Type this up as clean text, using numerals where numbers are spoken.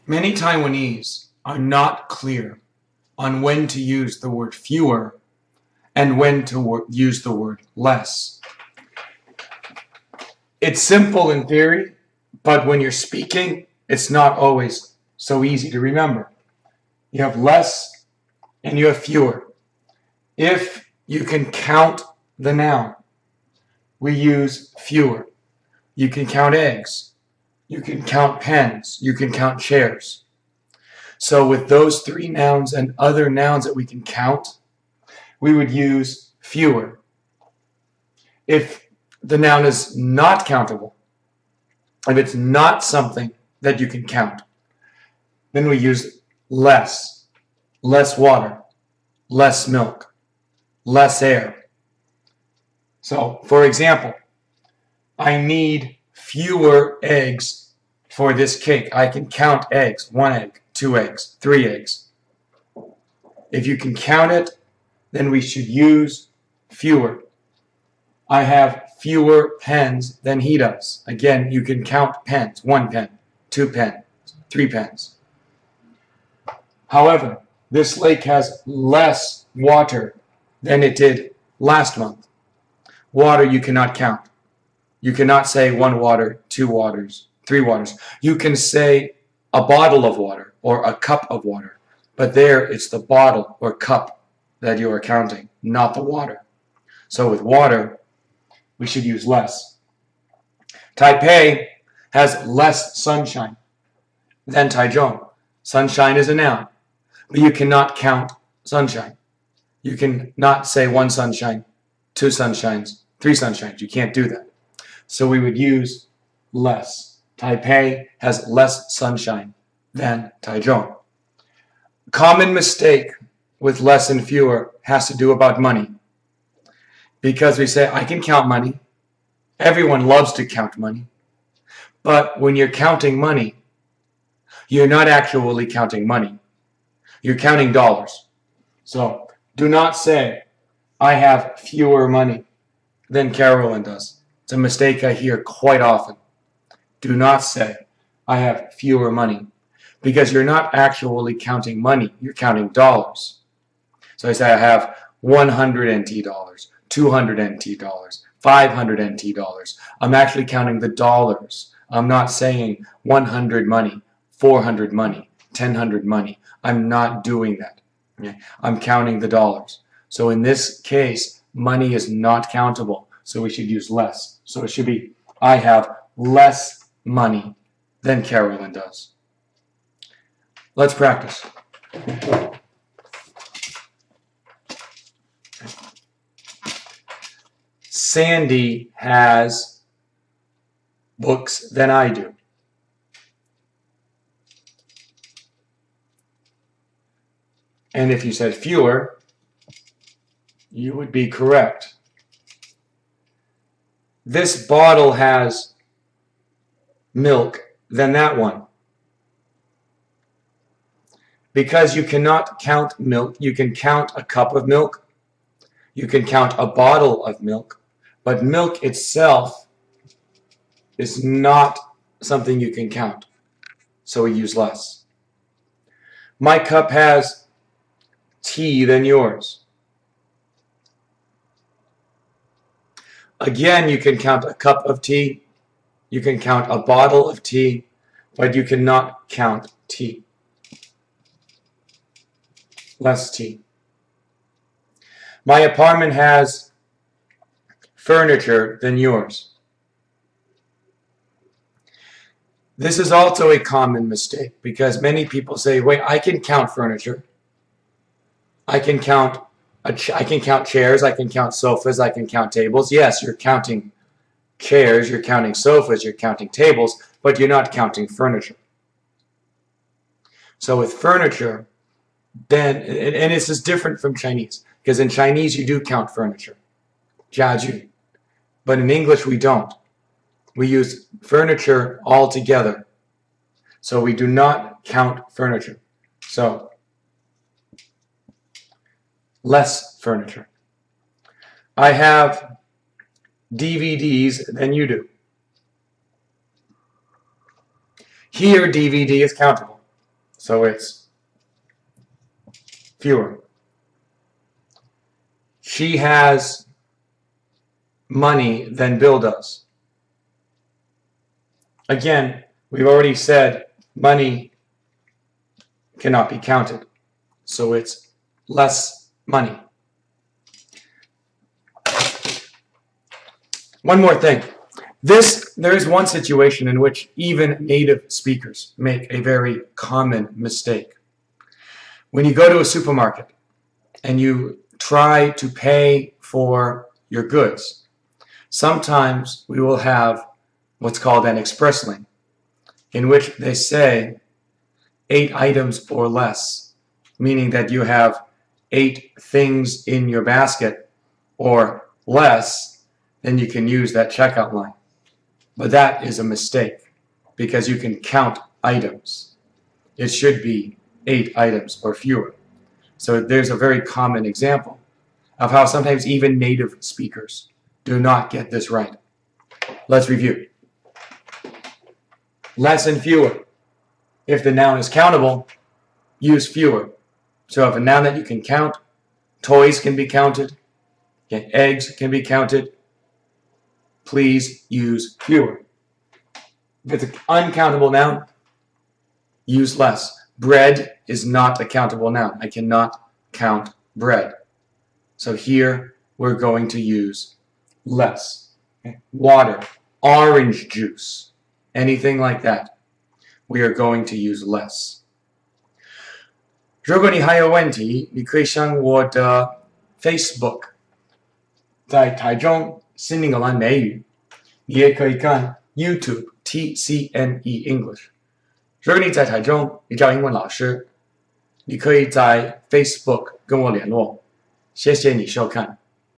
Many Taiwanese are not clear on when to use the word fewer and when to use the word less. It's simple in theory, but when you're speaking, it's not always so easy to remember. You have less and you have fewer. If you can count the noun, we use fewer. You can count eggs. You can count pens. You can count chairs. So with those three nouns and other nouns that we can count, we would use fewer. If the noun is not countable, if it's not something that you can count, then we use less. Less water, less milk, less air. So, for example, I need fewer eggs for this cake. I can count eggs. 1 egg, 2 eggs, 3 eggs. If you can count it, then we should use fewer. I have fewer pens than he does. Again, you can count pens. 1 pen, 2 pens, 3 pens. However, this lake has less water than it did last month. Water you cannot count. You cannot say 1 water, 2 waters, 3 waters. You can say a bottle of water or a cup of water. But there it's the bottle or cup that you are counting, not the water. So with water, we should use less. Taipei has less sunshine than Taichung. Sunshine is a noun, but you cannot count sunshine. You cannot say 1 sunshine, 2 sunshines, 3 sunshines. You can't do that. So we would use less. Taipei has less sunshine than Taichung. Common mistake with less and fewer has to do about money. Because we say, I can count money. Everyone loves to count money. But when you're counting money, you're not actually counting money. You're counting dollars. So do not say, I have fewer money than Carolyn does. It's a mistake I hear quite often. Do not say, I have fewer money. Because you're not actually counting money. You're counting dollars. So I say, I have 100 NT dollars, 200 NT dollars, 500 NT dollars. I'm actually counting the dollars. I'm not saying 100 money, 400 money, 1,000 money. I'm not doing that. Okay? I'm counting the dollars. So in this case, money is not countable. So we should use less. So it should be, I have less money than Carolyn does. Let's practice. Sandy has books than I do. And if you said fewer, you would be correct. This bottle has milk than that one. Because you cannot count milk, you can count a cup of milk, you can count a bottle of milk, but milk itself is not something you can count, so we use less. My cup has tea than yours. Again, you can count a cup of tea, you can count a bottle of tea, but you cannot count tea. Less tea. My apartment has furniture than yours. This is also a common mistake because many people say, wait, I can count furniture. I can count chairs, I can count sofas, I can count tables. Yes, you're counting chairs, you're counting sofas, you're counting tables, but you're not counting furniture. So with furniture, then, and this is different from Chinese, because in Chinese you do count furniture, 家具, but in English we don't. We use furniture all together, so we do not count furniture. So, less furniture. I have DVDs than you do. Here, DVD is countable. So it's fewer. She has money than Bill does. Again, we've already said money cannot be counted. So it's less money. One more thing. There is one situation in which even native speakers make a very common mistake. When you go to a supermarket and you try to pay for your goods, sometimes we will have what's called an express lane, in which they say 8 items or less, meaning that you have 8 things in your basket or less, then you can use that checkout line. But that is a mistake because you can count items. It should be 8 items or fewer. So there's a very common example of how sometimes even native speakers do not get this right. Let's review. Less and fewer. If the noun is countable, use fewer. So if a noun that you can count, toys can be counted, eggs can be counted, please use fewer. If it's an uncountable noun, use less. Bread is not a countable noun. I cannot count bread. So here we're going to use less. Water, orange juice, anything like that, we are going to use less. 如果你还有问题，你可以上我的 Facebook， 在台中新英格兰美语，你也可以看 YouTube TCNEEnglish。如果你在台中，你找英文老师，你可以在 Facebook 跟我联络。谢谢你收看。